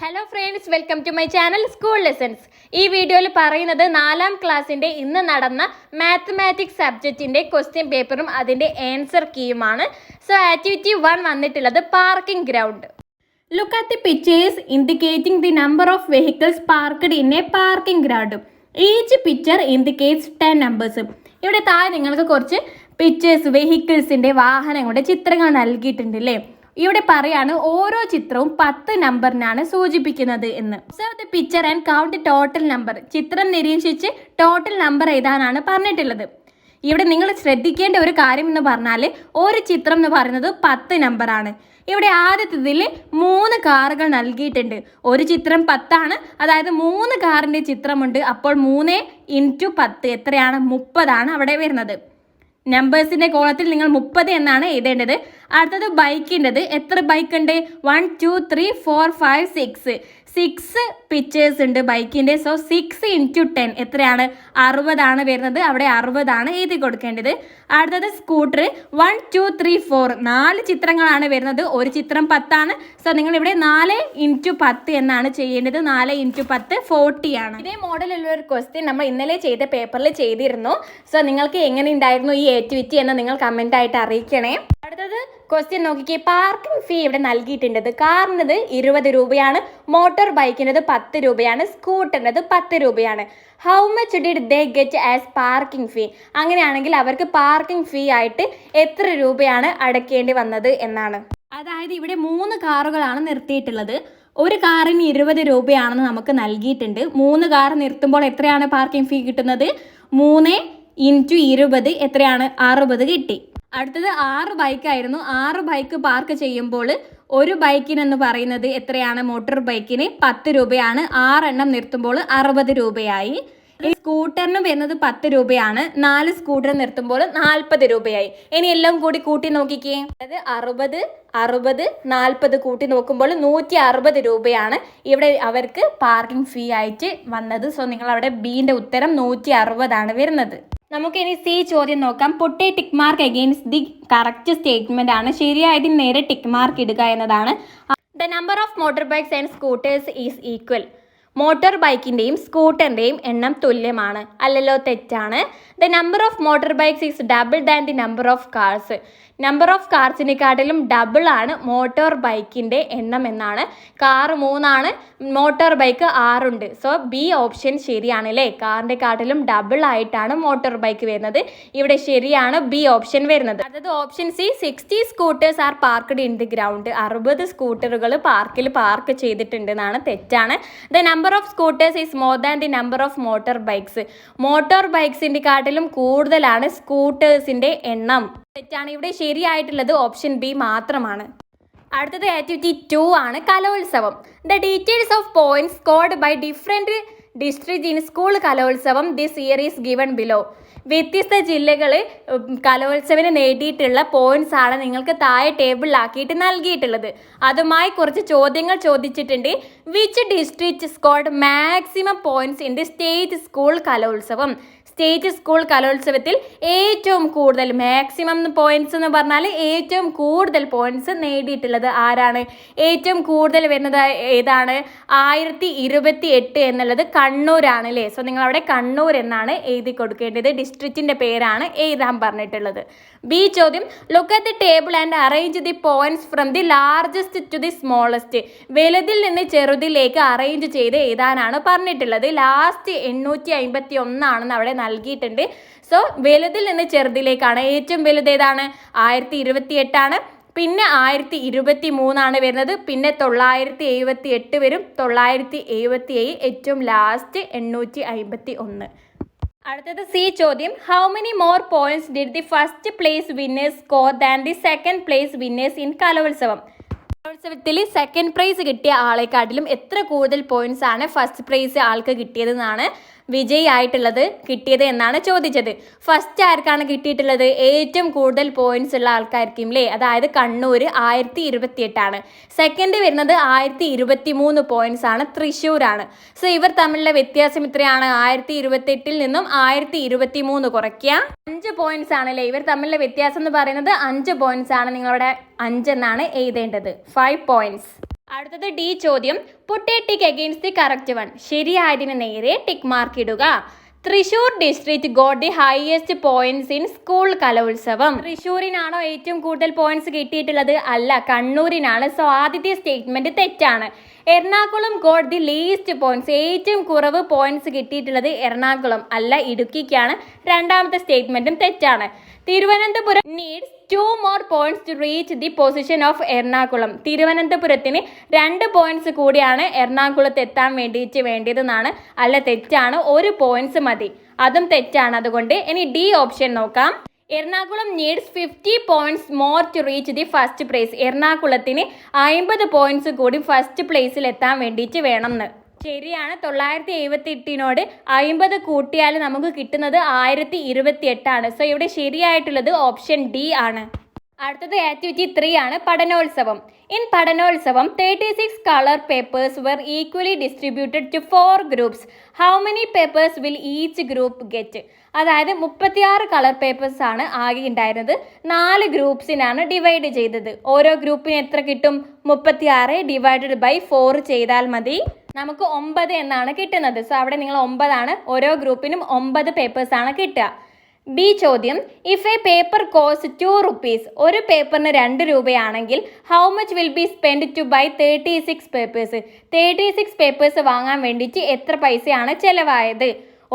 Hello friends, welcome to my channel school lessons. ഈ വീഡിയോയിൽ പറയുന്നത് 4ാം ക്ലാസ്സിൻ്റെ ഇന്ന് നടന്ന മാത്തമാറ്റിക്സ് സബ്ജക്റ്റിൻ്റെ ക്വസ്റ്റ്യൻ പേപ്പറും അതിൻ്റെ ആൻസർ കീയുമാണ്. സോ ആക്ടിവിറ്റി 1 വന്നിട്ടുള്ളത് parking ground. Look at the pictures indicating the number of vehicles parked in A parking ground. Each picture indicates 10 numbers. ഇവിടെ താഴെ നിങ്ങൾക്ക് കുറച്ച് പിക്ചേഴ്സ്, വെഹിക്കിൾസിൻ്റെ വാഹനങ്ങളുടെ ചിത്രങ്ങൾ നൽകിയിട്ടുണ്ട് അല്ലേ. ഇവിടെ പറയാണ് ഓരോ ചിത്രവും 10 നമ്പറിനാണ് സൂചിപ്പിക്കുന്നത് എന്ന്. Observe the picture and count total number. ചിത്രം നിരീക്ഷിച്ച് ടോട്ടൽ നമ്പർ എഴുതാനാണ് പറഞ്ഞിട്ടുള്ളത്. ഇവിടെ നിങ്ങൾ ശ്രദ്ധിക്കേണ്ട ഒരു കാര്യം എന്ന് പറഞ്ഞാൽ ഒരു ചിത്രം എന്ന് പറയുന്നത് 10 നമ്പറാണ്. ഇവിടെ ആദ്യത്തേതിൽ 3 കാറുകൾ നൽകിയിട്ടുണ്ട്. ഒരു ചിത്രം 10 ആണ്, അതായത് 3 കാറിൻ്റെ ചിത്രമുണ്ട്. അപ്പോൾ 3 × 10 എത്രയാണ്? 30 ആണ് അവിടെ വരുന്നത്. നമ്പേഴ്സിൻ്റെ കോളത്തിൽ നിങ്ങൾ 30 എന്നാണ് എഴുതേണ്ടത്. അടുത്തത് ബൈക്കിൻ്റെത്. എത്ര ബൈക്ക് ഉണ്ട്? 1 2 3 4 5 6 പിക്ചേഴ്സ് ഉണ്ട് ബൈക്കിൻ്റെ. സോ 6 × 10 എത്രയാണ്? 60 ആണ് വരുന്നത്. അവിടെ 60 ആണ് എഴുതി കൊടുക്കേണ്ടത്. അടുത്തത് സ്കൂട്ടർ. 1 2 3 4 4 ചിത്രങ്ങളാണ് വരുന്നത്. ഒരു ചിത്രം 10 ആണ്. സോ നിങ്ങളിവിടെ 4 × 10 എന്നാണ് ചെയ്യേണ്ടത്. 4 × 10 40 ആണ്. ഇതേ മോഡലുള്ള ഒരു ക്വസ്റ്റ്യൻ നമ്മൾ ഇന്നലെ ചെയ്ത പേപ്പറിൽ ചെയ്തിരുന്നു. സോ നിങ്ങൾക്ക് എങ്ങനെ ഉണ്ടായിരുന്നു ഈ ആക്ടിവിറ്റി എന്ന് നിങ്ങൾ കമൻ്റ് ആയിട്ട് അറിയിക്കണേ. അടുത്തത് ക്വസ്റ്റ്യൻ നോക്കിക്കേ. പാർക്കിംഗ് ഫീ ഇവിടെ നൽകിയിട്ടുള്ളത്. കാറിൻ്റെത് 20 രൂപയാണ്, മോട്ടോർ ബൈക്കിൻ്റെത് 10 രൂപയാണ്, സ്കൂട്ടറിൻ്റെത് 10 രൂപയാണ്. How much did they get as parking ഫീ? അങ്ങനെയാണെങ്കിൽ അവർക്ക് പാർക്കിംഗ് ഫീ ആയിട്ട് എത്ര രൂപയാണ് അടയ്ക്കേണ്ടി വന്നത് എന്നാണ്. അതായത് ഇവിടെ 3 കാറുകളാണ് നിർത്തിയിട്ടുള്ളത്. ഒരു കാറിന് 20 രൂപയാണെന്ന് നമുക്ക് നൽകിയിട്ടുണ്ട്. 3 കാർ നിർത്തുമ്പോൾ എത്രയാണ് പാർക്കിംഗ് ഫീ കിട്ടുന്നത്? 3 × 20 എത്രയാണ്? 60 കിട്ടി. അടുത്തത് 6 ബൈക്കായിരുന്നു. 6 ബൈക്ക് പാർക്ക് ചെയ്യുമ്പോൾ ഒരു ബൈക്കിനെന്ന് പറയുന്നത് എത്രയാണ്? മോട്ടോർ ബൈക്കിന് 10 രൂപയാണ്. 6 എണ്ണം നിർത്തുമ്പോൾ 60 രൂപയായി. ഈ സ്കൂട്ടറിന് വരുന്നത് 10 രൂപയാണ്. 4 സ്കൂട്ടർ നിർത്തുമ്പോൾ 40 രൂപയായി. ഇനി എല്ലാം കൂടി കൂട്ടി നോക്കിക്കേ. അതായത് 60 60 40 കൂട്ടി നോക്കുമ്പോൾ 160 രൂപയാണ് ഇവിടെ അവർക്ക് പാർക്കിംഗ് ഫീ ആയിട്ട് വന്നത്. സോ നിങ്ങൾ അവിടെ ബീൻ്റെ ഉത്തരം 160 ആണ് വരുന്നത്. നമുക്കിനി സി ചോദ്യം നോക്കാം. Put a tick mark against the correct statement ആണ്. ശരിയായതിന് നേരെ ടിക്ക് മാർക്ക് ഇടുക എന്നതാണ്. The number of motor bikes and scooters is equal. Motor ബൈക്കിൻ്റെയും സ്കൂട്ടറിൻ്റെയും എണ്ണം തുല്യമാണ്. അല്ലല്ലോ, തെറ്റാണ്. The number of motor bikes is double than the number of cars. Number of കാർസിനെക്കാട്ടിലും ഡബിൾ ആണ് മോട്ടോർ ബൈക്കിൻ്റെ എണ്ണം എന്നാണ്. കാർ 3 ആണ്, മോട്ടോർ ബൈക്ക് 6 ഉണ്ട്. സോ ബി ഓപ്ഷൻ ശരിയാണ് അല്ലേ. കാറിൻ്റെ കാട്ടിലും ഡബിൾ ആയിട്ടാണ് മോട്ടോർ ബൈക്ക് വരുന്നത്. ഇവിടെ ശരിയാണ് ബി ഓപ്ഷൻ വരുന്നത്. അതായത് option C 60 scooters are parked in the ground. 60 സ്കൂട്ടറുകൾ പാർക്കിൽ പാർക്ക് ചെയ്തിട്ടുണ്ട് എന്നാണ്. തെറ്റാണ്. The number of scooters is more than the number of motor bikes. Motor ബൈക്സിൻ്റെ കാട്ടിലും കൂടുതലാണ് സ്കൂട്ടേഴ്സിൻ്റെ എണ്ണം. തെറ്റാണ്. ഇവിടെ ശരിയായിട്ടുള്ളത് ഓപ്ഷൻ ബി മാത്രമാണ്. അടുത്തത് ആക്ടിവിറ്റി 2 ആണ്, Kalolsavam. The details of points scored by different district in school Kalolsavam this year is given below. വ്യത്യസ്ത ജില്ലകൾ കലോത്സവത്തിന് നേടിയിട്ടുള്ള പോയിന്റ്സ് ആണ് നിങ്ങൾക്ക് താഴെ ടേബിളിലാക്കിയിട്ട് നൽകിയിട്ടുള്ളത്. അതുമായി കുറച്ച് ചോദ്യങ്ങൾ ചോദിച്ചിട്ടുണ്ട്. Which district scored maximum points in the state school കലോത്സവം? സ്റ്റേറ്റ് സ്കൂൾ കലോത്സവത്തിൽ ഏറ്റവും കൂടുതൽ മാക്സിമം പോയിന്റ്സ് എന്ന് പറഞ്ഞാൽ ഏറ്റവും കൂടുതൽ പോയിന്റ്സ് നേടിയിട്ടുള്ളത് ആരാണ്? ഏറ്റവും കൂടുതൽ വരുന്നത് ഏതാണ്? 1028 എന്നുള്ളത് കണ്ണൂരാണ് അല്ലേ. സോ നിങ്ങൾ അവിടെ കണ്ണൂർ എന്നാണ് എഴുതി കൊടുക്കേണ്ടത്. ഡിസ്ട്രിക്റ്റിൻ്റെ പേരാണ് എഴുതാൻ പറഞ്ഞിട്ടുള്ളത്. ബി ചോദ്യം. Look at the table and arrange the points from the largest to the smallest. വലുതിൽ നിന്ന് ചെറുതിലേക്ക് അറേഞ്ച് ചെയ്ത് എഴുതാനാണ് പറഞ്ഞിട്ടുള്ളത്. ലാസ്റ്റ് 851 ആണെന്ന് അവിടെ നൽകിയിട്ടുണ്ട്. സോ വലുതിൽ നിന്ന് ചെറുതിലേക്കാണ്. ഏറ്റവും വലുത് ഏതാണ്? 1028 ആണ്. പിന്നെ 1023 ആണ് വരുന്നത്. പിന്നെ 978 വരും. 977 ഏറ്റവും ലാസ്റ്റ് 851. അടുത്തത് സി ചോദ്യം. How many more points did the first place winners score than the second place winners in കലോത്സവം? കലോത്സവത്തിൽ സെക്കൻഡ് പ്രൈസ് കിട്ടിയ ആളെക്കാട്ടിലും എത്ര കൂടുതൽ പോയിന്റ്സ് ആണ് ഫസ്റ്റ് പ്രൈസ് ആൾക്ക് കിട്ടിയതെന്നാണ് വിജയി ആയിട്ടുള്ളത് കിട്ടിയത് എന്നാണ് ചോദിച്ചത്. ഫസ്റ്റ് ആർക്കാണ് കിട്ടിയിട്ടുള്ളത്? ഏറ്റവും കൂടുതൽ പോയിന്റ്സ് ഉള്ള ആൾക്കാർക്കും അല്ലേ. അതായത് കണ്ണൂർ 1028 ആണ്. സെക്കൻഡ് വരുന്നത് 1023 പോയിന്റ്സ് ആണ്, തൃശ്ശൂരാണ്. സോ ഇവർ തമ്മിലുള്ള വ്യത്യാസം ഇത്രയാണ്. 1028 നിന്നും 1023 കുറയ്ക്കുക 5 പോയിന്റ്സ് ആണല്ലേ. ഇവർ തമ്മിലുള്ള വ്യത്യാസം എന്ന് പറയുന്നത് 5 പോയിന്റ്സ് ആണ്. നിങ്ങളുടെ 5 എന്നാണ് എഴുതേണ്ടത്. 5 പോയിന്റ്സ്. അടുത്തത് ഡി ചോദ്യം. Put a tick against the correct one. ശരിയായതിന് നേരെ ടിക്ക് മാർക്ക് ഇടുക. Thrissur district got the highest points in school Kalolsavam. തൃശ്ശൂരിനാണോ ഏറ്റവും കൂടുതൽ പോയിന്റ്സ് കിട്ടിയിട്ടുള്ളത്? അല്ല, കണ്ണൂരിനാണ്. സോ ആദ്യത്തെ സ്റ്റേറ്റ്മെന്റ് തെറ്റാണ്. Ernakulam got the least points. ഏറ്റവും കുറവ് പോയിന്റ്സ് കിട്ടിയിട്ടുള്ളത് എറണാകുളം അല്ല, ഇടുക്കിക്കാണ്. രണ്ടാമത്തെ സ്റ്റേറ്റ്മെന്റും തെറ്റാണ്. Thiruvananthapuram needs 2 more points to reach the position of Ernakulam. തിരുവനന്തപുരത്തിന് 2 പോയിന്റ്സ് കൂടിയാണ് എറണാകുളത്ത് എത്താൻ വേണ്ടിയതെന്നാണ്. അല്ല, തെറ്റാണ്. 1 പോയിന്റ്സ് മതി. അതും തെറ്റാണ്. അതുകൊണ്ട് ഇനി ഡി ഓപ്ഷൻ നോക്കാം. Ernakulam needs 50 points more to reach the first place. എറണാകുളത്തിന് 50 പോയിന്റ്സ് കൂടി ഫസ്റ്റ് പ്ലേസിൽ എത്താൻ വേണ്ടിയിട്ട് വേണമെന്ന്. ശരിയാണ്. 978 50 കൂട്ടിയാൽ നമുക്ക് കിട്ടുന്നത് 1028 സോ ഇവിടെ ശരിയായിട്ടുള്ളത് ഓപ്ഷൻ ഡി ആണ്. അടുത്തത് ആക്ടിവിറ്റി 3 ആണ്, Padanolsavam. In Padanolsavam 36 colour papers were equally distributed to 4 groups. How many papers will each group get? അതായത് 36 കളർ പേപ്പേഴ്സ് ആണ് ആകെ ഉണ്ടായിരുന്നത്. 4 ഗ്രൂപ്പ്സിനാണ് ഡിവൈഡ് ചെയ്തത്. ഓരോ ഗ്രൂപ്പിന് എത്ര കിട്ടും? 36 ഡിവൈഡഡ് ബൈ 4 ചെയ്താൽ മതി. നമുക്ക് 9 എന്നാണ് കിട്ടുന്നത്. സോ അവിടെ നിങ്ങൾ 9 ആണ്. ഓരോ ഗ്രൂപ്പിനും 9 പേപ്പേഴ്സ് ആണ് കിട്ടുക. ബി ചോദ്യം. If a paper cost 2 rupees, ഒരു പേപ്പറിന് 2 രൂപയാണെങ്കിൽ how much will be spend to buy 36 papers? 36 papers വാങ്ങാൻ വേണ്ടിയിട്ട് എത്ര പൈസയാണ് ചെലവായത്?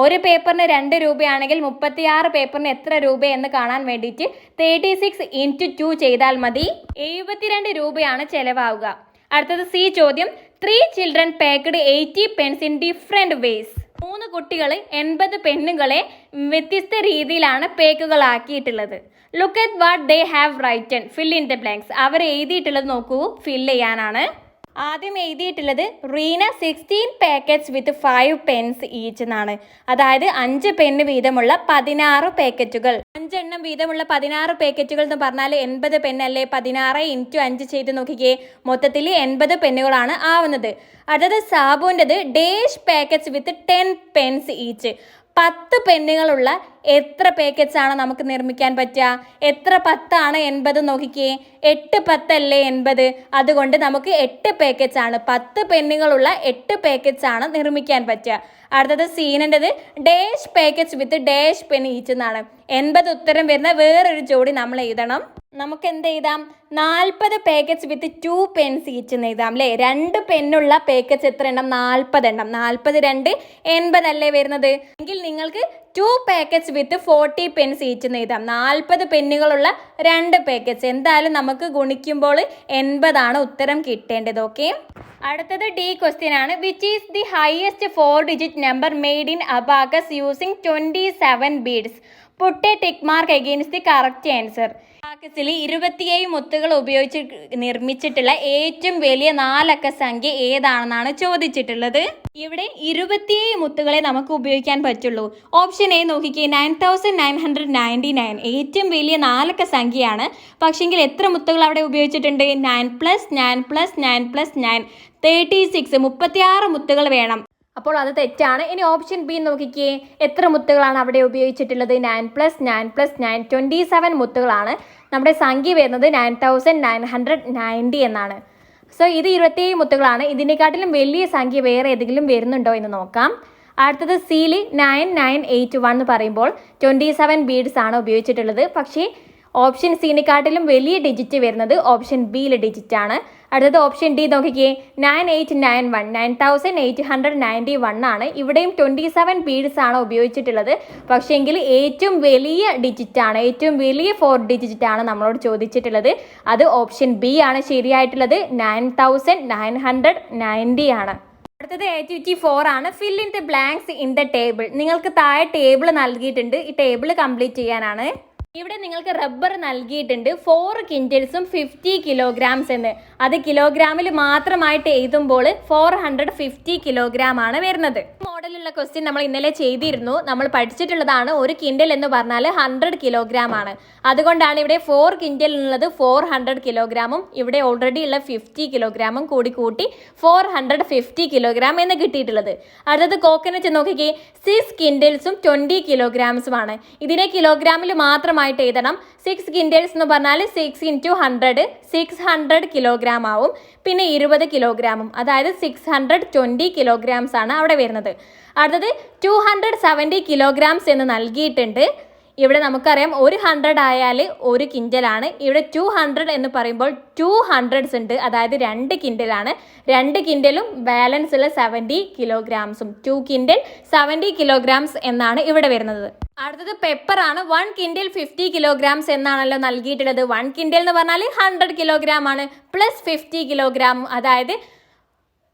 ഒരു പേപ്പറിന് 2 രൂപയാണെങ്കിൽ 36 പേപ്പറിന് എത്ര രൂപ എന്ന് കാണാൻ വേണ്ടിയിട്ട് 36 × 2 ചെയ്താൽ മതി. 72 രൂപയാണ് ചെലവാവുക. അടുത്തത് സി ചോദ്യം. 3 children packed 80 pens in different ways. 3 കുട്ടികൾ 80 പെന്നുകളെ വ്യത്യസ്ത രീതിയിലാണ് പേക്കുകളാക്കിയിട്ടുള്ളത്. Look at what they have written. Fill in the blanks. അവർ എഴുതിയിട്ടുള്ളത് നോക്കൂ, ഫിൽ ചെയ്യാനാണ്. ആദ്യം എഴുതിയിട്ടുള്ളത് Reena 16 packets with 5 pens each എന്നാണ്. അതായത് 5 പെന്ന് വീതമുള്ള 16 പാക്കറ്റുകൾ. 5 എണ്ണം വീതമുള്ള 16 പാക്കറ്റുകൾ എന്ന് പറഞ്ഞാൽ 80 പെന്നല്ലേ? 16 × 5 ചെയ്ത് നോക്കിക്കേ, മൊത്തത്തിൽ 80 പെന്നുകളാണ് ആവുന്നത്. അടുത്തത് സാബുവിൻ്റെത് ഡേഷ് പാക്കറ്റ്സ് വിത്ത് 10 പെൻസ് ഈച്ച്. 10 പെന്നുകളുള്ള എത്ര പാക്കറ്റ്സ് ആണ് നമുക്ക് നിർമ്മിക്കാൻ പറ്റുക? എത്ര 10 ആണ് 80 നോക്കിക്കേ, 8 10 അല്ലേ 80. അതുകൊണ്ട് നമുക്ക് 8 പാക്കറ്റ്സ് ആണ്, 10 പെന്നുകളുള്ള 8 പാക്കറ്റ്സ് ആണ് നിർമ്മിക്കാൻ പറ്റുക. അടുത്തത് സീനൻ്റെത് dash packets with dash pen each എന്നാണ്. 80 ഉത്തരം വരുന്ന വേറൊരു ജോഡി നമ്മൾ എഴുതണം. നമുക്ക് എന്ത് എഴുതാം? 40 പാക്കറ്റ്സ് വിത്ത് 2 പെൻസ് ഈച്ച് എന്ന് എഴുതാം അല്ലേ? 2 പെന്നുള്ള പാക്കറ്റ്സ് എത്ര എണ്ണം? 40 എണ്ണം. 40 2 80 അല്ലേ വരുന്നത്? എങ്കിൽ നിങ്ങൾക്ക് 2 പാക്കറ്റ്സ് വിത്ത് 40 പെൻസ് ഈച്ച് എന്ന് എഴുതാം. 40 പെന്നുകളുള്ള 2 പാക്കറ്റ്സ്. എന്തായാലും നമുക്ക് ഗുണിക്കുമ്പോൾ 80 ആണ് ഉത്തരം കിട്ടേണ്ടത്. ഓക്കെ. അടുത്തത് ഡി ക്വസ്റ്റ്യൻ ആണ്. Which is the highest 4-digit number made in abacus using 27 beads? Put a tick mark against the correct answer. അബാക്കസിൽ 27 മുത്തുകൾ ഉപയോഗിച്ച് നിർമ്മിച്ചിട്ടുള്ള ഏറ്റവും വലിയ 4 അക്ക സംഖ്യ ഏതാണെന്നാണ് ചോദിച്ചിട്ടുള്ളത്. ഇവിടെ 27 മുത്തുകളെ നമുക്ക് ഉപയോഗിക്കാൻ പറ്റുള്ളൂ. ഓപ്ഷൻ എ നോക്കിക്കേ, 9999. ഏറ്റവും വലിയ 4 അക്ക സംഖ്യയാണ്. പക്ഷെങ്കിൽ എത്ര മുത്തുകൾ അവിടെ ഉപയോഗിച്ചിട്ടുണ്ട്? 9 + 9 + 9 + 9 36. 36 മുത്തുകൾ വേണം. അപ്പോൾ അത് തെറ്റാണ്. ഇനി ഓപ്ഷൻ ബി നോക്കിക്കേ, എത്ര മുത്തുകളാണ് അവിടെ ഉപയോഗിച്ചിട്ടുള്ളത്? 9 + 9 + 9 27 മുത്തുകളാണ്. നമ്മുടെ സംഖ്യ വരുന്നത് 9990 എന്നാണ്. സോ ഇത് 27 മുത്തുകളാണ്. ഇതിനെക്കാട്ടിലും വലിയ സംഖ്യ വേറെ ഏതെങ്കിലും വരുന്നുണ്ടോ എന്ന് നോക്കാം. അടുത്തത് സിയിൽ 9981 എന്ന് പറയുമ്പോൾ 27 ബീഡ്സ് ആണ് ഉപയോഗിച്ചിട്ടുള്ളത്. പക്ഷേ ഓപ്ഷൻ സിനെക്കാട്ടിലും വലിയ ഡിജിറ്റ് വരുന്നത് ഓപ്ഷൻ ബിയിലെ ഡിജിറ്റ് ആണ്. അടുത്തത് ഓപ്ഷൻ ഡി നോക്കിക്കേ, 9891 9891 ആണ്. ഇവിടെയും 27 ബീഡ്സ് ആണ് ഉപയോഗിച്ചിട്ടുള്ളത്. പക്ഷേങ്കിൽ ഏറ്റവും വലിയ ഡിജിറ്റ് ആണ്, ഏറ്റവും വലിയ 4 ഡിജിറ്റ് ആണ് നമ്മളോട് ചോദിച്ചിട്ടുള്ളത്. അത് ഓപ്ഷൻ ബി ആണ് ശരിയായിട്ടുള്ളത്. 9990 ആണ്. അടുത്തത് ആക്ടിവിറ്റി 4 ആണ്. Fill in the blanks in the table. നിങ്ങൾക്ക് താഴെ ടേബിൾ നൽകിയിട്ടുണ്ട്. ഈ ടേബിൾ കംപ്ലീറ്റ് ചെയ്യാനാണ്. ഇവിടെ നിങ്ങൾക്ക് റബ്ബർ നൽകിയിട്ടുണ്ട് 4 ക്വിൻ്റൽസും 50 kilograms എന്ന്. അത് കിലോഗ്രാമിൽ മാത്രമായിട്ട് എഴുതുമ്പോൾ 450 kilogram ആണ് വരുന്നത്. മോഡലുള്ള ക്വസ്റ്റ്യൻ നമ്മൾ ഇന്നലെ ചെയ്തിരുന്നു. നമ്മൾ പഠിച്ചിട്ടുള്ളതാണ് 1 ക്വിൻ്റൽ എന്ന് പറഞ്ഞാൽ 100 kilogram ആണ്. അതുകൊണ്ടാണ് ഇവിടെ 4 ക്വിൻ്റൽ എന്നുള്ളത് 400 kilogramഉം ഇവിടെ ഓൾറെഡി ഉള്ള 50 kilogramഉം കൂടി കൂട്ടി 450 kilogram എന്ന് കിട്ടിയിട്ടുള്ളത്. അടുത്തത് കോക്കനട്ട് നോക്കിക്കേ, 6 ക്വിൻ്റൽസും 20 kilograms ആണ്. ഇതിനെ കിലോഗ്രാമിൽ മാത്രമായി മാത്രമായിട്ട് എഴുതണം. 6 ക്വിൻ്റൽസ് എന്ന് പറഞ്ഞാൽ 6 × 100 600 കിലോഗ്രാം ആവും. പിന്നെ 20 കിലോഗ്രാമും, അതായത് 620 കിലോഗ്രാംസ് ആണ് അവിടെ വരുന്നത്. അടുത്തത് 270 കിലോഗ്രാംസ് എന്ന് നൽകിയിട്ടുണ്ട്. ഇവിടെ നമുക്കറിയാം 100 ആയാൽ 1 കിൻഡലാണ്. ഇവിടെ 200 എന്ന് പറയുമ്പോൾ 200s ഉണ്ട്, അതായത് 2 കിൻഡലാണ്. 2 കിൻഡലും ബാലൻസ് ഉള്ള 70 കിലോഗ്രാംസും 2 കിൻഡൽ 70 കിലോഗ്രാംസ് എന്നാണ് ഇവിടെ വരുന്നത്. അടുത്തത് പെപ്പർ ആണ്. 1 കിൻഡൽ 50 കിലോഗ്രാംസ് എന്നാണല്ലോ നൽകിയിട്ടുള്ളത്. 1 കിൻഡൽ എന്ന് പറഞ്ഞാൽ 100 കിലോഗ്രാം ആണ്, പ്ലസ് 50 കിലോഗ്രാം, അതായത്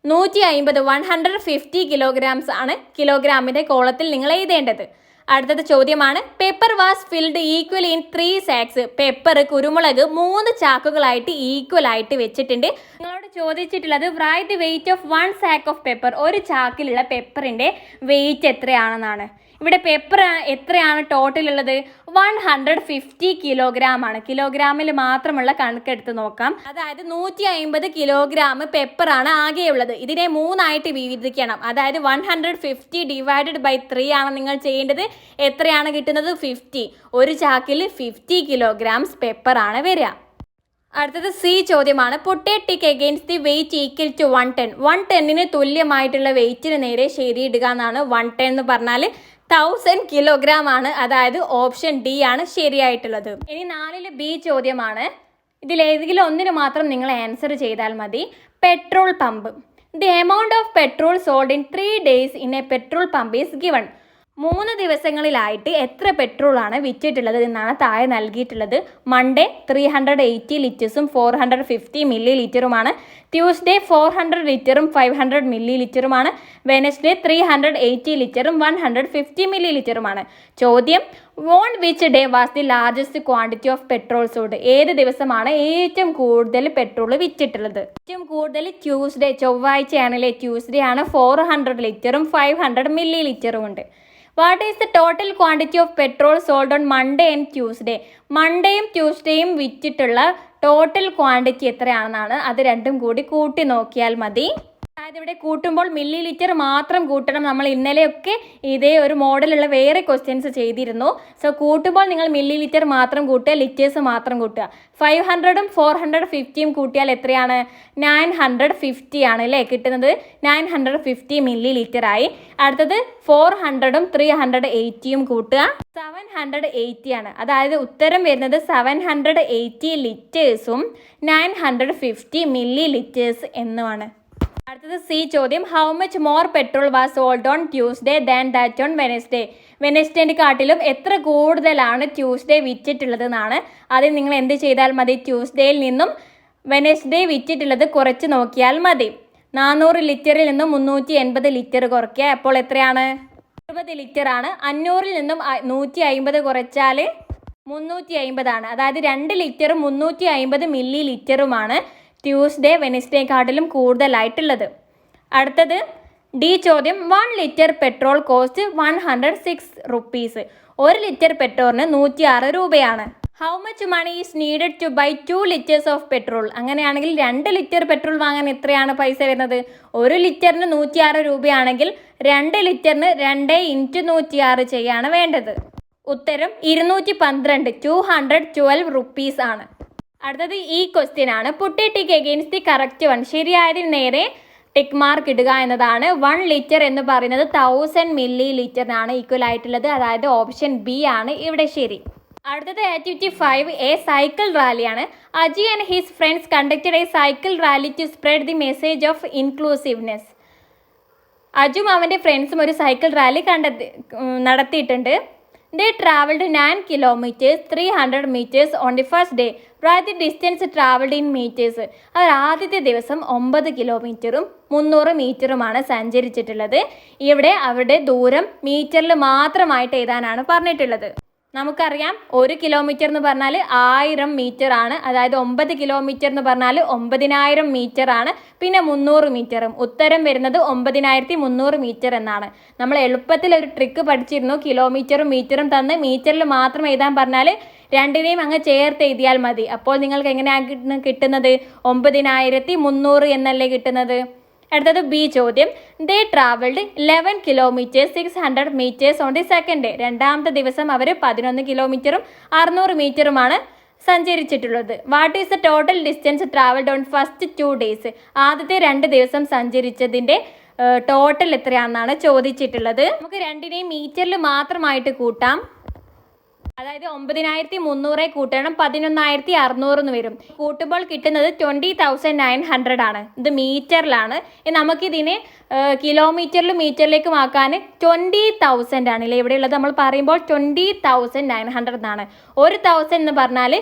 150 150 കിലോഗ്രാംസ് ആണ് കിലോഗ്രാമിൻ്റെ കോളത്തിൽ നിങ്ങൾ എഴുതേണ്ടത്. അടുത്തത് ചോദ്യമാണ്, pepper was filled equal in 3 sacks. Pepper കുരുമുളക് 3 ചാക്കുകളായിട്ട് ഈക്വൽ ആയിട്ട് വെച്ചിട്ടുണ്ട്. നിങ്ങളോട് ചോദിച്ചിട്ടുള്ളത് write the weight of 1 sack of pepper. ഒരു ചാക്കിലുള്ള പേപ്പറിൻ്റെ വെയിറ്റ് എത്രയാണെന്നാണ്. ഇവിടെ പേപ്പർ എത്രയാണ് ടോട്ടൽ ഉള്ളത്? 150 കിലോഗ്രാം ആണ്. കിലോഗ്രാമിൽ മാത്രമുള്ള കണക്കെടുത്ത് നോക്കാം. അതായത് 150 കിലോഗ്രാം പേപ്പറാണ് ആകെയുള്ളത്. ഇതിനെ 3 ആയിട്ട് വിഭജിക്കണം. അതായത് 150 ഡിവൈഡഡ് ബൈ 3 ആണ് നിങ്ങൾ ചെയ്യേണ്ടത്. എത്രയാണ് കിട്ടുന്നത്? 50. ഒരു ചാക്കിൽ 50 കിലോഗ്രാംസ് പേപ്പറാണ് വരിക. അടുത്തത് സി ചോദ്യമാണ്, put a tick against the weight equal to 110. 110ന് തുല്യമായിട്ടുള്ള വെയിറ്റിന് നേരെ ശരിയിടുക എന്നാണ്. 110 എന്ന് പറഞ്ഞാൽ 1000 കിലോഗ്രാം ആണ്. അതായത് ഓപ്ഷൻ ഡി ആണ് ശരിയായിട്ടുള്ളത്. ഇനി 4ൽ ബി ചോദ്യമാണ്. ഇതിലേതെങ്കിലും ഒന്നിന് മാത്രം നിങ്ങൾ ആൻസർ ചെയ്താൽ മതി. Petrol pump. The amount of petrol sold in 3 days in a petrol pump is given. 3 ദിവസങ്ങളിലായിട്ട് എത്ര പെട്രോളാണ് വിറ്റിട്ടുള്ളത് എന്നാണ് താഴെ നൽകിയിട്ടുള്ളത്. മൺഡേ 380 ലിറ്റേഴ്സും 450 മില്ലി ലിറ്ററുമാണ്. ട്യൂസ്ഡേ 400 ലിറ്ററും 500 മില്ലി ലിറ്ററുമാണ്. വെനസ്ഡേ 380 ലിറ്ററും 150 മില്ലി ലിറ്ററുമാണ്. ചോദ്യം, on which day was the largest quantity of petrol sold. ഏത് ദിവസമാണ് ഏറ്റവും കൂടുതൽ പെട്രോൾ വിറ്റിട്ടുള്ളത്? ഏറ്റവും കൂടുതൽ ട്യൂസ്ഡേ, ചൊവ്വാഴ്ചയാണല്ലേ. ട്യൂസ്ഡേ ആണ്. 400 ലിറ്ററും 500 മില്ലി ലിറ്ററും ഉണ്ട്. What is the total quantity of petrol sold on Monday and Tuesday? മൺഡേയും ട്യൂസ്ഡേയും വിറ്റിട്ടുള്ള ടോട്ടൽ ക്വാണ്ടിറ്റി എത്രയാണെന്നാണ്. അത് രണ്ടും കൂടി കൂട്ടി നോക്കിയാൽ മതി. അതായത് ഇവിടെ കൂട്ടുമ്പോൾ മില്ലി ലിറ്റർ മാത്രം കൂട്ടണം. നമ്മൾ ഇന്നലെയൊക്കെ ഇതേ ഒരു മോഡലുള്ള വേറെ ക്വസ്റ്റ്യൻസ് ചെയ്തിരുന്നു. സോ കൂട്ടുമ്പോൾ നിങ്ങൾ മില്ലി ലിറ്റർ മാത്രം കൂട്ടുക, ലിറ്റേഴ്സ് മാത്രം കൂട്ടുക. 500ഉം 450യും കൂട്ടിയാൽ എത്രയാണ്? 950 ആണ് അല്ലേ കിട്ടുന്നത്. 950 മില്ലി ലിറ്റർ ആയി. അടുത്തത് 400ഉം 380യും കൂട്ടുക, 780 ആണ്. അതായത് ഉത്തരം വരുന്നത് 780 ലിറ്റേഴ്സും 950 മില്ലി ലിറ്റേഴ്സ് എന്നുമാണ്. അടുത്തത് സി ചോദ്യം, how much more petrol was sold on Tuesday than that on Wednesday. വെനസ്ഡേൻ്റെ കാട്ടിലും എത്ര കൂടുതലാണ് ട്യൂസ്ഡേ വിറ്റിട്ടുള്ളത് എന്നാണ്. ആദ്യം നിങ്ങൾ എന്ത് ചെയ്താൽ മതി? ട്യൂസ്ഡേയിൽ നിന്നും വെനസ്ഡേ വിറ്റിട്ടുള്ളത് കുറച്ച് നോക്കിയാൽ മതി. 400 ലിറ്ററിൽ നിന്നും 380 ലിറ്റർ കുറയ്ക്കുക. അപ്പോൾ എത്രയാണ്? 20 ലിറ്റർ ആണ്. 500ൽ നിന്നും 150 കുറച്ചാൽ 350 ആണ്. അതായത് 2 ലിറ്ററും 350 മില്ലി ലിറ്ററുമാണ് ട്യൂസ്ഡേ വെനസ്ഡേക്കാട്ടിലും കൂടുതലായിട്ടുള്ളത്. അടുത്തത് ഡി ചോദ്യം, 1 litre petrol cost 106 rupees. 1 litre പെട്രോളിന് 106 രൂപയാണ്. How much money is needed to buy 2 litres of petrol. അങ്ങനെയാണെങ്കിൽ 2 ലിറ്റർ പെട്രോൾ വാങ്ങാൻ എത്രയാണ് പൈസ വരുന്നത്? 1 ലിറ്ററിന് 106 രൂപയാണെങ്കിൽ 2 ലിറ്ററിന് 2 × 106 ചെയ്യാണ് വേണ്ടത്. ഉത്തരം 212 212 റുപ്പീസ് ആണ്. അടുത്തത് ഈ ക്വസ്റ്റ്യൻ ആണ്. Put a tick against the correct one. ശരിയായതിന് നേരെ ടിക്ക് മാർക്ക് ഇടുക എന്നതാണ്. 1 ലിറ്റർ എന്ന് പറയുന്നത് 1000 മില്ലി ലിറ്ററിനാണ് ഈക്വൽ ആയിട്ടുള്ളത്. അതായത് ഓപ്ഷൻ ബി ആണ് ഇവിടെ ശരി. അടുത്തത് ആക്ടിവിറ്റി 5 എ സൈക്കിൾ റാലിയാണ്. Aji and his friends conducted a cycle rally to spread the message of inclusiveness. അജും അവൻ്റെ ഫ്രണ്ട്സും ഒരു സൈക്കിൾ റാലി നടത്തിയിട്ടുണ്ട്. They traveled 9 kilometers 300 meters on the first day. Write the distance traveled in meters. അവർ ആദ്യത്തെ ദിവസം 9 കിലോമീറ്ററും 300 മീറ്ററുമാണ് സഞ്ചരിച്ചിട്ടുള്ളത്. ഇവിടെ അവരുടെ ദൂരം മീറ്ററിൽ മാത്രമായിട്ട് എഴുതാനാണ് പറഞ്ഞിട്ടുള്ളത്. നമുക്കറിയാം 1 കിലോമീറ്റർ എന്ന് പറഞ്ഞാൽ 1000 മീറ്റർ ആണ്. അതായത് 9 കിലോമീറ്റർ എന്ന് പറഞ്ഞാൽ 9000 മീറ്റർ ആണ്. പിന്നെ 300 മീറ്ററും. ഉത്തരം വരുന്നത് 9300 മീറ്റർ എന്നാണ്. നമ്മൾ എളുപ്പത്തിൽ ഒരു ട്രിക്ക് പഠിച്ചിരുന്നു. കിലോമീറ്ററും മീറ്ററും തന്ന് മീറ്ററിൽ മാത്രം എഴുതാൻ പറഞ്ഞാൽ രണ്ടിനെയും അങ്ങ് ചേർത്ത് എഴുതിയാൽ മതി. അപ്പോൾ നിങ്ങൾക്ക് എങ്ങനെയാണ് കിട്ടുന്നത്? 9300 എന്നല്ലേ കിട്ടുന്നത്. അടുത്തത് ബി ചോദ്യം. They travelled 11 kilometres 600 metres on the second day. രണ്ടാമത്തെ ദിവസം അവർ 11 കിലോമീറ്ററും 600 മീറ്ററുമാണ് സഞ്ചരിച്ചിട്ടുള്ളത്. What is the total distance travelled on first 2 days? ആദ്യത്തെ 2 ദിവസം സഞ്ചരിച്ചതിൻ്റെ ടോട്ടൽ എത്രയാണെന്നാണ് ചോദിച്ചിട്ടുള്ളത്. നമുക്ക് രണ്ടിനെയും മീറ്ററിൽ മാത്രമായിട്ട് കൂട്ടാം. അതായത് 9300 കൂട്ടണം 11600 എന്ന് വരും. കൂട്ടുമ്പോൾ കിട്ടുന്നത് 20,900 ആണ്. ഇത് മീറ്ററിലാണ്. നമുക്കിതിനെ കിലോമീറ്ററിൽ മീറ്ററിലേക്ക് ആക്കാൻ 20,000 ആണ്. ഇവിടെയുള്ളത് നമ്മൾ പറയുമ്പോൾ 20,900 എന്നാണ്. 1000 എന്ന് പറഞ്ഞാൽ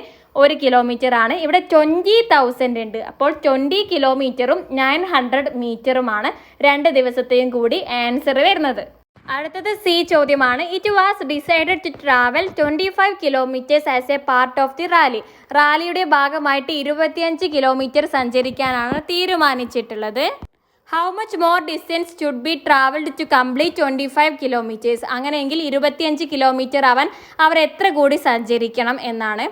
1 കിലോമീറ്റർ ആണ്. ഇവിടെ 20,000 ഉണ്ട്. അപ്പോൾ 20 കിലോമീറ്ററും 900 മീറ്ററുമാണ് 2 ദിവസത്തെയും കൂടി ആൻസർ വരുന്നത്. അടുത്തത് സി ചോദ്യമാണ്. It was decided to travel 25 kilometres as a part of the rally. റാലിയുടെ ഭാഗമായിട്ട് 25 കിലോമീറ്റർ സഞ്ചരിക്കാനാണ് തീരുമാനിച്ചിട്ടുള്ളത്. How much more distance should be travelled to complete 25 kilometres? അങ്ങനെയെങ്കിൽ 25 കിലോമീറ്റർ അവർ എത്ര കൂടി സഞ്ചരിക്കണം എന്നാണ്.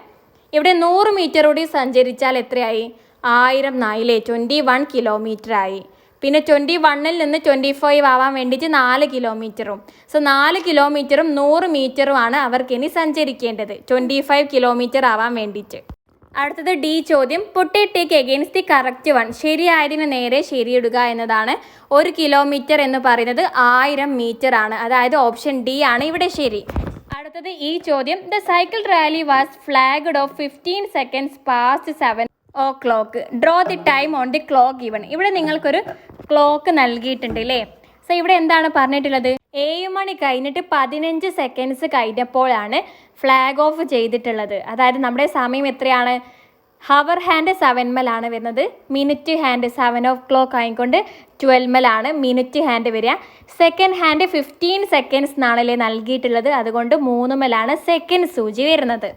ഇവിടെ 100 മീറ്റർ കൂടി സഞ്ചരിച്ചാൽ എത്രയായി? 1000 ആയില്ലേ? 21 കിലോമീറ്റർ ആയി. പിന്നെ 21ൽ നിന്ന് 25 ആവാൻ വേണ്ടിയിട്ട് 4 കിലോമീറ്ററും. സോ 4 കിലോമീറ്ററും 100 മീറ്ററുമാണ് അവർക്ക് ഇനി സഞ്ചരിക്കേണ്ടത് 25 കിലോമീറ്റർ ആവാൻ വേണ്ടിയിട്ട്. അടുത്തത് ഡി ചോദ്യം. Put a tick against the correct one. ശരിയായതിന് നേരെ ശരിയിടുക എന്നതാണ്. 1 കിലോമീറ്റർ എന്ന് പറയുന്നത് 1000 മീറ്റർ ആണ്. അതായത് ഓപ്ഷൻ ഡി ആണ് ഇവിടെ ശരി. അടുത്തത് ഈ ചോദ്യം. The cycle rally was flagged of 15 seconds past 7 draw the time on the clock given. ഇവിടെ നിങ്ങൾക്കൊരു ക്ലോക്ക് നൽകിയിട്ടുണ്ട് അല്ലേ? സോ ഇവിടെ എന്താണ് പറഞ്ഞിട്ടുള്ളത്? 7 മണി കഴിഞ്ഞിട്ട് 15 സെക്കൻഡ്സ് കഴിഞ്ഞപ്പോഴാണ് ഫ്ലാഗ് ഓഫ് ചെയ്തിട്ടുള്ളത്. അതായത് നമ്മുടെ സമയം എത്രയാണ്? ഹവർ ഹാൻഡ് 7 ആണ് വരുന്നത്. മിനിറ്റ് ഹാൻഡ് 7 ആയിക്കൊണ്ട് 12 മിനിറ്റ് ഹാൻഡ് വരിക. സെക്കൻഡ് ഹാൻഡ് 15 സെക്കൻഡ്സ് എന്നാണല്ലേ നൽകിയിട്ടുള്ളത്. അതുകൊണ്ട് 3 സെക്കൻഡ് സൂചി വരുന്നത്.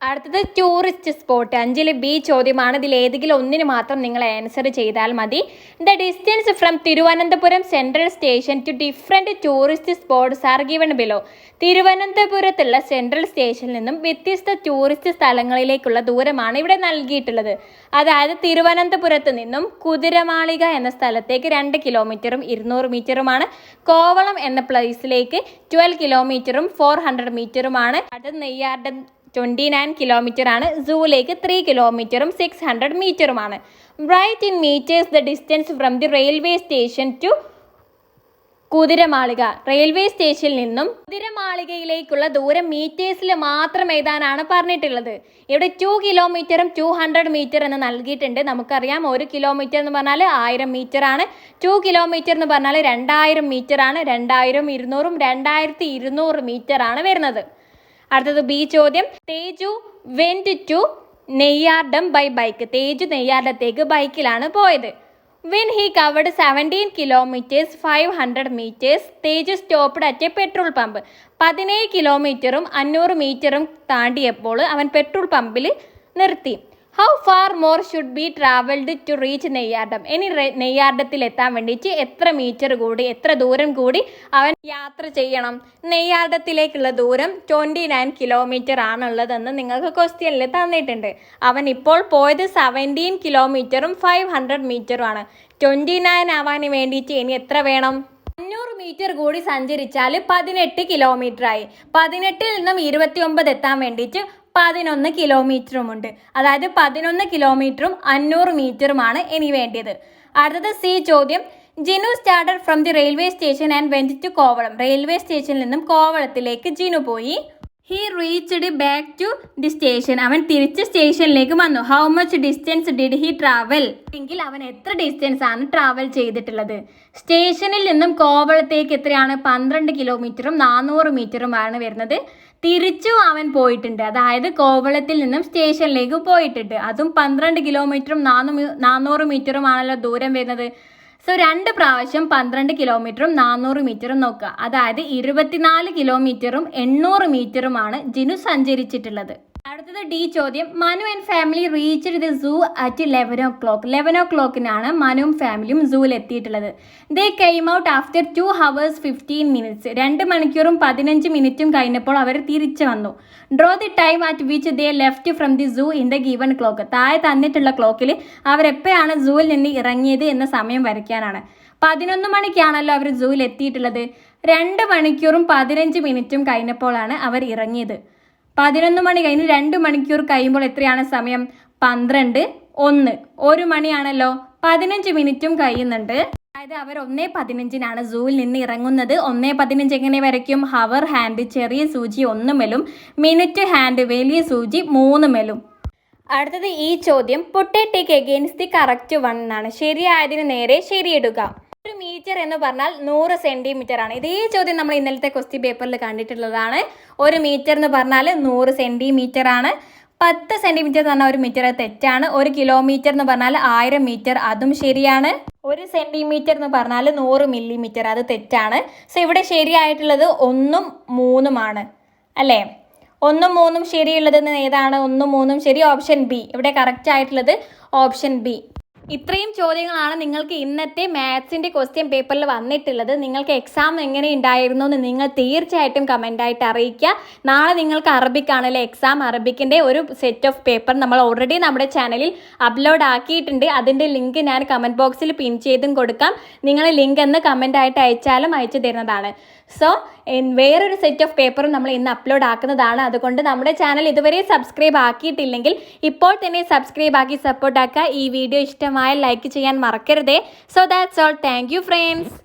അടുത്തത് ടൂറിസ്റ്റ് സ്പോട്ട്. 5ൽ ബി ചോദ്യമാണ്. ഇതിൽ ഏതെങ്കിലും ഒന്നിന് മാത്രം നിങ്ങൾ ആൻസർ ചെയ്താൽ മതി. The distance from Thiruvananthapuram central station to different tourist spots are given below. തിരുവനന്തപുരത്തുള്ള സെൻട്രൽ സ്റ്റേഷനിൽ നിന്നും വ്യത്യസ്ത ടൂറിസ്റ്റ് സ്ഥലങ്ങളിലേക്കുള്ള ദൂരമാണ് ഇവിടെ നൽകിയിട്ടുള്ളത്. അതായത് തിരുവനന്തപുരത്ത് നിന്നും കുതിരമാളിക എന്ന സ്ഥലത്തേക്ക് 2 കിലോമീറ്ററും 200 മീറ്ററുമാണ്. കോവളം എന്ന പ്ലേസിലേക്ക് 12 കിലോമീറ്ററും 400 മീറ്ററുമാണ്. അടുത്തത് നെയ്യാർഡം 29 കിലോമീറ്റർ ആണ്. സൂവിലേക്ക് 3 കിലോമീറ്ററും 600 മീറ്ററുമാണ്. Write in metres the distance from the railway station to Kuthiramalika. Railway സ്റ്റേഷനിൽ നിന്നും കുതിരമാളികയിലേക്കുള്ള ദൂരം മീറ്റേഴ്സിൽ മാത്രം എഴുതാനാണ് പറഞ്ഞിട്ടുള്ളത്. ഇവിടെ 2 കിലോമീറ്ററും 200 മീറ്റർ എന്ന് നൽകിയിട്ടുണ്ട്. നമുക്കറിയാം 1 കിലോമീറ്റർ എന്ന് പറഞ്ഞാൽ 1000 മീറ്റർ ആണ്. 2 കിലോമീറ്റർ എന്ന് പറഞ്ഞാൽ 2000 മീറ്റർ ആണ്. 2000 200ഉം 2200 മീറ്റർ ആണ് വരുന്നത്. അടുത്തത് ബി ചോദ്യം. Teju went to Neyyar Dam by bike. Teju നെയ്യാർഡത്തേക്ക് ബൈക്കിലാണ് പോയത്. When he covered 17 kilometres 500 metres Teju stopped at a petrol pump. 17 കിലോമീറ്ററും 500 മീറ്ററും താണ്ടിയപ്പോൾ അവൻ പെട്രോൾ പമ്പിൽ നിർത്തി. How far more should be travelled to reach Neyyar Dam. ഇനി നെയ്യാർഡത്തിൽ എത്താൻ വേണ്ടിയിട്ട് എത്ര ദൂരം കൂടി അവൻ യാത്ര ചെയ്യണം? നെയ്യാർഡത്തിലേക്കുള്ള ദൂരം 29 കിലോമീറ്റർ ആണുള്ളതെന്ന് നിങ്ങൾക്ക് ക്വസ്റ്റ്യനിൽ തന്നിട്ടുണ്ട്. അവൻ ഇപ്പോൾ പോയത് 17 കിലോമീറ്ററും 500 മീറ്ററും ആണ്. 29 ആവാൻ വേണ്ടിയിട്ട് ഇനി എത്ര വേണം? 500 മീറ്റർ കൂടി സഞ്ചരിച്ചാൽ 18 കിലോമീറ്റർ ആയി. 18ൽ നിന്നും 29 എത്താൻ വേണ്ടിയിട്ട് 11 കിലോമീറ്ററുമുണ്ട്. അതായത് 11 കിലോമീറ്ററും 500 മീറ്ററുമാണ് ഇനി വേണ്ടിയത്. അടുത്തത് സി ചോദ്യം. Jinu started from the railway station and went to Kovalam. Railway സ്റ്റേഷനിൽ നിന്നും കോവളത്തിലേക്ക് ജിനു പോയി. He reached back to the station. അവൻ തിരിച്ച് സ്റ്റേഷനിലേക്ക് വന്നു. How much distance did he travel? എങ്കിൽ അവൻ എത്ര ഡിസ്റ്റൻസ് ആണ് ട്രാവൽ ചെയ്തിട്ടുള്ളത്? സ്റ്റേഷനിൽ നിന്നും കോവളത്തേക്ക് എത്രയാണ്? 12 കിലോമീറ്ററും 400 മീറ്ററുമാണ് വരുന്നത്. തിരിച്ചും അവൻ പോയിട്ടുണ്ട്. അതായത് കോവളത്തിൽ നിന്നും സ്റ്റേഷനിലേക്ക് പോയിട്ടുണ്ട്. അതും 12 കിലോമീറ്ററും 400 മീറ്ററുമാണല്ലോ ദൂരം വരുന്നത്. സോ 2 പ്രാവശ്യം 12 കിലോമീറ്ററും 400 മീറ്ററും നോക്കുക. അതായത് 24 കിലോമീറ്ററും 800 മീറ്ററുമാണ് ജിനു സഞ്ചരിച്ചിട്ടുള്ളത്. അടുത്തത് ഡി ചോദ്യം. Manu and family reached the zoo at 11 o'clock. 11 o'clock മനുവും ഫാമിലിയും സൂവിൽ എത്തിയിട്ടുള്ളത്. They came out after 2 hours 15 minutes. 2 മണിക്കൂറും 15 മിനിറ്റും കഴിഞ്ഞപ്പോൾ അവർ തിരിച്ചു വന്നു. Draw the time at which they left from the zoo in the given clock. താഴെ തന്നിട്ടുള്ള ക്ലോക്കിൽ അവരെപ്പോഴാണ് സൂവിൽ നിന്ന് ഇറങ്ങിയത് എന്ന സമയം വരയ്ക്കാനാണ്. 11 മണിക്കാണല്ലോ അവർ സൂവിൽ എത്തിയിട്ടുള്ളത്. 2 മണിക്കൂറും 15 മിനിറ്റും കഴിഞ്ഞപ്പോഴാണ് അവർ ഇറങ്ങിയത്. 11 മണി കഴിഞ്ഞ് 2 മണിക്കൂർ കഴിയുമ്പോൾ എത്രയാണ് സമയം? 12, 1. 1 മണിയാണല്ലോ, 15 മിനിറ്റും കഴിയുന്നുണ്ട്. അതായത് അവർ 1:15 സൂവിൽ നിന്ന് ഇറങ്ങുന്നത്. 1:15 എങ്ങനെ വരയ്ക്കും? ഹവർ ഹാൻഡ് ചെറിയ സൂചി 1 മേലും, മിനിറ്റ് ഹാൻഡ് വലിയ സൂചി 3 മേലും. അടുത്തത് ഈ ചോദ്യം. Put a tick against the correct one എന്നാണ്. ശരിയായതിന് നേരെ ശരിയിടുക. 1 മീറ്റർ എന്ന് പറഞ്ഞാൽ 100 സെന്റിമീറ്റർ ആണ്. ഇതേ ചോദ്യം നമ്മൾ ഇന്നലത്തെ ക്വസ്റ്റ്യൻ പേപ്പറിൽ കണ്ടിട്ടുള്ളതാണ്. 1 മീറ്റർ എന്ന് പറഞ്ഞാൽ 100 സെന്റിമീറ്റർ ആണ്. 10 സെന്റിമീറ്റർ എന്ന് പറഞ്ഞാൽ 1 മീറ്റർ, തെറ്റാണ്. 1 കിലോമീറ്റർ എന്ന് പറഞ്ഞാൽ 1000 മീറ്റർ, അതും ശരിയാണ്. 1 സെന്റിമീറ്റർ എന്ന് പറഞ്ഞാൽ 100 മില്ലിമീറ്റർ, അത് തെറ്റാണ്. സോ ഇവിടെ ശരിയായിട്ടുള്ളത് 1ഉം 3ഉമാണ് അല്ലേ? 1ഉം 3ഉം ശരിയുള്ളത് ഏതാണ്? 1ഉം 3ഉം ശരി. Option B. ഇവിടെ കറക്റ്റ് ആയിട്ടുള്ളത് ഓപ്ഷൻ ബി. ഇത്രയും ചോദ്യങ്ങളാണ് നിങ്ങൾക്ക് ഇന്നത്തെ മാത്സിൻ്റെ ക്വസ്റ്റ്യൻ പേപ്പറിൽ വന്നിട്ടുള്ളത്. നിങ്ങൾക്ക് എക്സാം എങ്ങനെ ഉണ്ടായിരുന്നു എന്ന് നിങ്ങൾ തീർച്ചയായിട്ടും കമൻ്റായിട്ട് അറിയിക്കുക. നാളെ നിങ്ങൾക്ക് അറബിക്കാണല്ലേ എക്സാം. അറബിക്കിൻ്റെ ഒരു സെറ്റ് ഓഫ് പേപ്പർ നമ്മൾ ഓൾറെഡി നമ്മുടെ ചാനലിൽ അപ്ലോഡ് ആക്കിയിട്ടുണ്ട്. അതിൻ്റെ ലിങ്ക് ഞാൻ കമൻറ്റ് ബോക്സിൽ പിൻ ചെയ്തും കൊടുക്കാം. നിങ്ങൾ ലിങ്ക് എന്ന് കമൻ്റായിട്ട് അയച്ചാലും അയച്ചു തരുന്നതാണ്. സോ വേറൊരു സെറ്റ് ഓഫ് പേപ്പറും നമ്മൾ ഇന്ന് അപ്ലോഡ് ആക്കുന്നതാണ്. അതുകൊണ്ട് നമ്മുടെ ചാനൽ ഇതുവരെ സബ്സ്ക്രൈബ് ആക്കിയിട്ടില്ലെങ്കിൽ ഇപ്പോൾ തന്നെ സബ്സ്ക്രൈബ് ആക്കി സപ്പോർട്ട് ആക്കുക. ഈ വീഡിയോ ഇഷ്ടമായ ലൈക്ക് ചെയ്യാൻ മറക്കരുതേ. So that's all. Thank you friends.